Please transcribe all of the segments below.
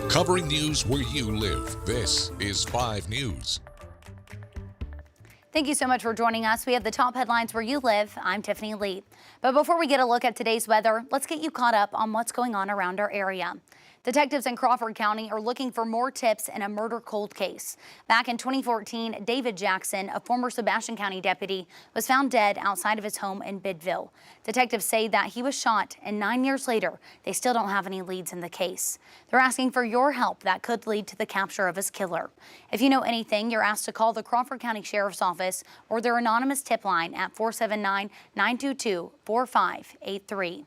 Covering news where you live, this is 5 News. Thank you so much for joining us. We have the top headlines where you live. I'm Tiffany Lee. But before we get a look at today's weather, let's get you caught up on what's going on around our area. Detectives in Crawford County are looking for more tips in a murder cold case. Back in 2014, David Jackson, a former Sebastian County deputy, was found dead outside of his home in Bidville. Detectives say that he was shot, and 9 years later, they still don't have any leads in the case. They're asking for your help that could lead to the capture of his killer. If you know anything, you're asked to call the Crawford County Sheriff's Office or their anonymous tip line at 479-922-4583.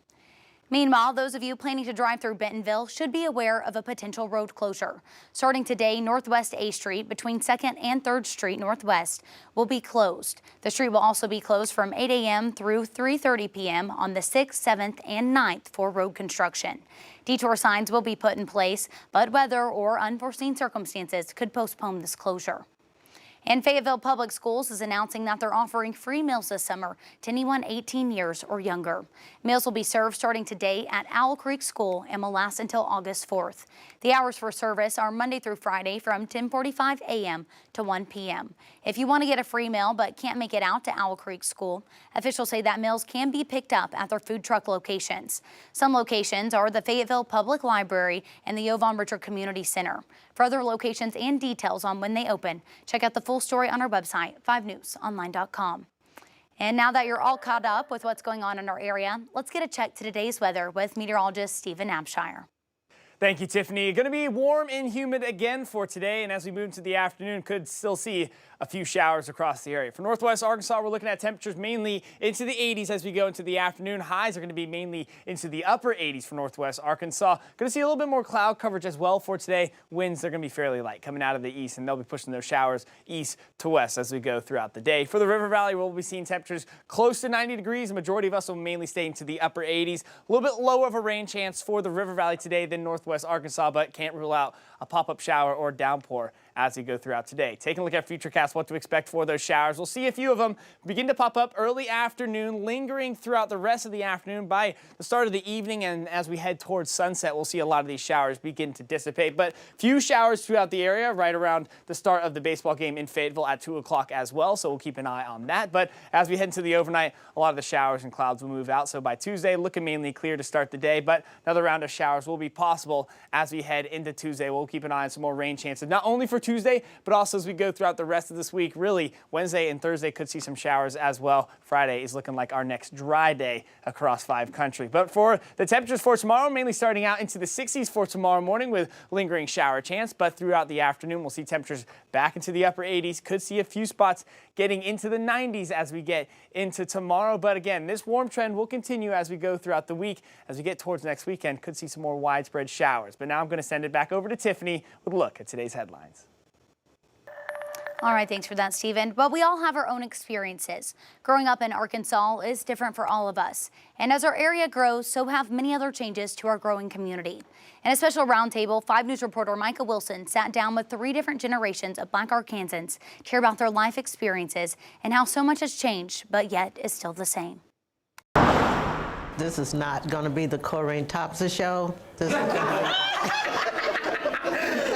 Meanwhile, those of you planning to drive through Bentonville should be aware of a potential road closure. Starting today, Northwest A Street between 2nd and 3rd Street Northwest will be closed. The street will also be closed from 8 a.m. through 3:30 p.m. on the 6th, 7th, and 9th for road construction. Detour signs will be put in place, but weather or unforeseen circumstances could postpone this closure. And Fayetteville Public Schools is announcing that they're offering free meals this summer to anyone 18 years or younger. Meals will be served starting today at Owl Creek School and will last until August 4th. The hours for service are Monday through Friday from 10:45 a.m. to 1 p.m. If you want to get a free meal but can't make it out to Owl Creek School, officials say that meals can be picked up at their food truck locations. Some locations are the Fayetteville Public Library and the Yvonne Richard Community Center. For other locations and details on when they open, check out the full story on our website, 5newsonline.com. And now that you're all caught up with what's going on in our area, let's get a check to today's weather with meteorologist Stephen Abshire. Thank you, Tiffany. Going to be warm and humid again for today, and as we move into the afternoon, could still see a few showers across the area. For Northwest Arkansas, we're looking at temperatures mainly into the 80s as we go into the afternoon. Highs are going to be mainly into the upper 80s for Northwest Arkansas. Going to see a little bit more cloud coverage as well for today. Winds are going to be fairly light coming out of the east, and they'll be pushing those showers east to west as we go throughout the day. For the River Valley, we'll be seeing temperatures close to 90 degrees. The majority of us will mainly stay into the upper 80s. A little bit lower of a rain chance for the River Valley today than Northwest Arkansas, but can't rule out a pop-up shower or downpour as we go throughout today. Taking a look at Futurecast, what to expect for those showers. We'll see a few of them begin to pop up early afternoon, lingering throughout the rest of the afternoon. By the start of the evening and as we head towards sunset, we'll see a lot of these showers begin to dissipate. But few showers throughout the area right around the start of the baseball game in Fayetteville at 2 o'clock as well, so we'll keep an eye on that. But as we head into the overnight, a lot of the showers and clouds will move out. So by Tuesday, looking mainly clear to start the day, but another round of showers will be possible as we head into Tuesday. We'll keep an eye on some more rain chances, not only for Tuesday, but also as we go throughout the rest of this week. Really, Wednesday and Thursday could see some showers as well. Friday is looking like our next dry day across 5 country. But for the temperatures for tomorrow, mainly starting out into the 60s for tomorrow morning with lingering shower chance. But throughout the afternoon, we'll see temperatures back into the upper 80s. Could see a few spots getting into the 90s as we get into tomorrow. But again, this warm trend will continue as we go throughout the week. As we get towards next weekend, could see some more widespread showers. But now I'm going to send it back over to Tiffany with a look at today's headlines. All right, thanks for that, Stephen. Well, we all have our own experiences. Growing up in Arkansas is different for all of us. And as our area grows, so have many other changes to our growing community. In a special roundtable, 5 News reporter Micah Wilson sat down with 3 different generations of Black Arkansans to hear about their life experiences and how so much has changed, but yet is still the same. This is not going to be the Corinne Thompson show. This is gonna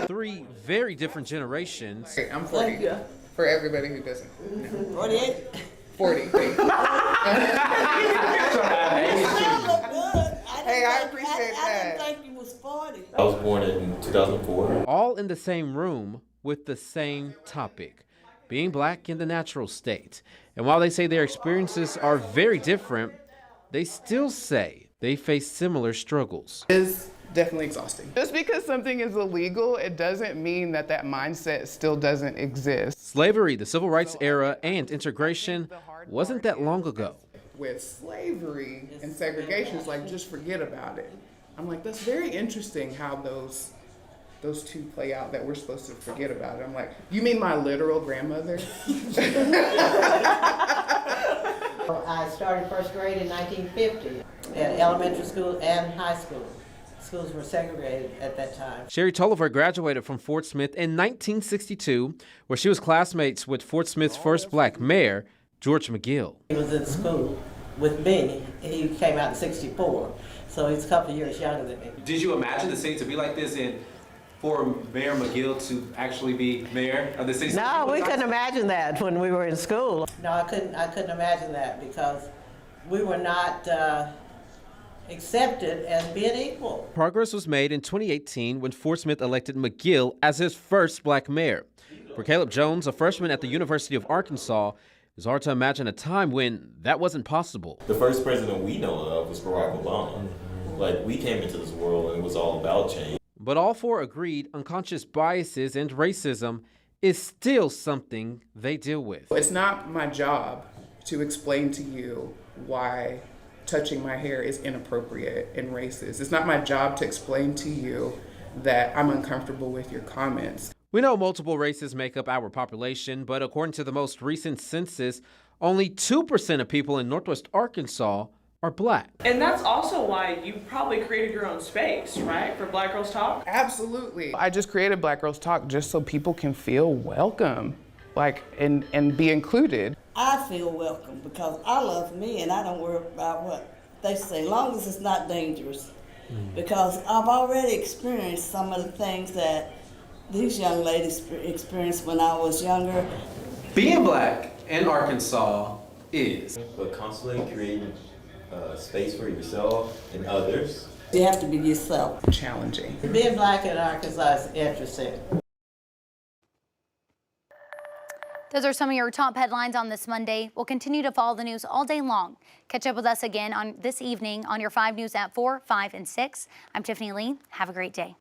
3 very different generations. I'm 40. For everybody who doesn't know. 48? 40. Hey, I appreciate that. I didn't think you was 40. I was born in 2004. All in the same room with the same topic, being black in the natural state. And while they say their experiences are very different, they still say they face similar struggles. It's definitely exhausting. Just because something is illegal, it doesn't mean that that mindset still doesn't exist. Slavery, the civil rights era, and integration wasn't that long ago. With slavery and segregation, it's like, just forget about it. I'm like, that's very interesting how those two play out, that we're supposed to forget about it. I'm like, you mean my literal grandmother? I started first grade in 1950 at elementary school and high school. Schools were segregated at that time. Sherry Tolliver graduated from Fort Smith in 1962, where she was classmates with Fort Smith's first black mayor, George McGill. He was in school with me. He came out in 64, so he's a couple of years younger than me. Did you imagine the city to be like this in for Mayor McGill to actually be mayor of the city? No, we couldn't imagine that when we were in school. No, I couldn't imagine that because we were not accepted as being equal. Progress was made in 2018 when Fort Smith elected McGill as his first black mayor. For Caleb Jones, a freshman at the University of Arkansas, it's hard to imagine a time when that wasn't possible. The first president we know of was Barack Obama. Like, we came into this world and it was all about change. But all four agreed unconscious biases and racism is still something they deal with. It's not my job to explain to you why touching my hair is inappropriate and racist. It's not my job to explain to you that I'm uncomfortable with your comments. We know multiple races make up our population, but according to the most recent census, only 2% of people in Northwest Arkansas are black. And that's also why you probably created your own space, right, for Black Girls Talk? Absolutely. I just created Black Girls Talk just so people can feel welcome, like, and be included. I feel welcome because I love me and I don't worry about what they say, as long as it's not dangerous. Because I've already experienced some of the things that these young ladies experienced when I was younger. Being black in Arkansas is. But constantly creating space for yourself and others. You have to be yourself. Challenging. Being black in Arkansas is interesting. Those are some of your top headlines on this Monday. We'll continue to follow the news all day long. Catch up with us again on this evening on your 5 News at 4, 5, and 6. I'm Tiffany Lee. Have a great day.